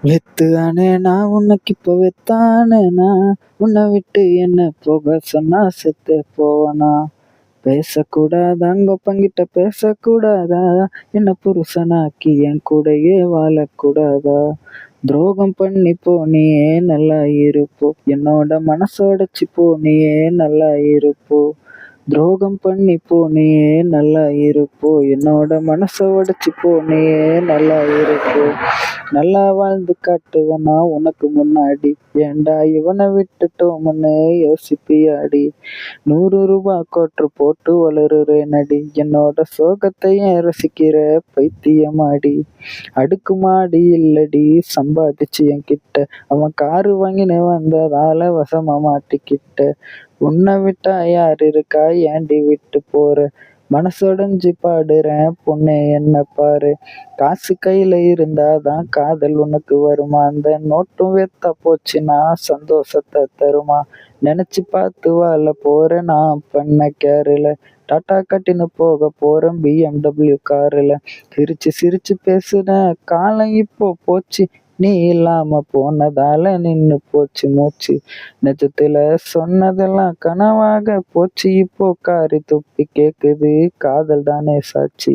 வெத்தானேனா உனக்கு இப்போ வெத்தானேனா, உன்னை விட்டு என்ன போக சொன்னா செத்து போவனா? பேசக்கூடாதா பங்கிட்ட பேசக்கூடாதா, என்ன புருஷனாக்கி என் கூடயே வாழக்கூடாதா? துரோகம் பண்ணி போனியே நல்லா இருப்போ, என்னோட மனசோடச்சு போனியே நல்லா இருப்போ. துரோகம் பண்ணி போனியே நல்லா இருப்போ, என்னோட மனச உடைச்சு போனியே நல்லா இருப்போ. நல்லா வாழ்ந்து காட்டுவனா உனக்கு முன்னாடி, ஏண்டா இவனை விட்டுட்டோம்னு யோசிப்பியாடி? 100 ரூபா கோட்ரு போட்டு வளருறேனடி, என்னோட சோகத்தை ஏன் ரசிக்கிற பைத்தியமாடி? அடுக்குமாடி இல்லடி சம்பாதிச்சு என்கிட்ட, அவன் காரு வாங்கின்னு வந்ததால வசமா மாட்டிக்கிட்ட. உன்னை விட்டா யார் இருக்கா, ஏண்டி விட்டு போற? மனசொடைஞ்சு பாடுறேன் பொண்ணே என்ன பாரு. காசு கையில இருந்தாதான் காதல் உனக்கு வருமா? அந்த நோட்டும் வெத்தா போச்சுன்னா சந்தோஷத்தை தருமா? நினைச்சு பார்த்து வாழ போறேன் நான் பண்ண கேருல, டாட்டா கட்டின்னு போக போறேன் BMW காருல. சிரிச்சு சிரிச்சு பேசுன காலம் இப்போ போச்சு, நீ இல்லாம போனதால நின்னு போச்சு மூச்சு. நிஜத்துல சொன்னதெல்லாம் கனவாக போச்சு, இப்போ காரி துப்பி கேக்குது காதல் தானே சாட்சி.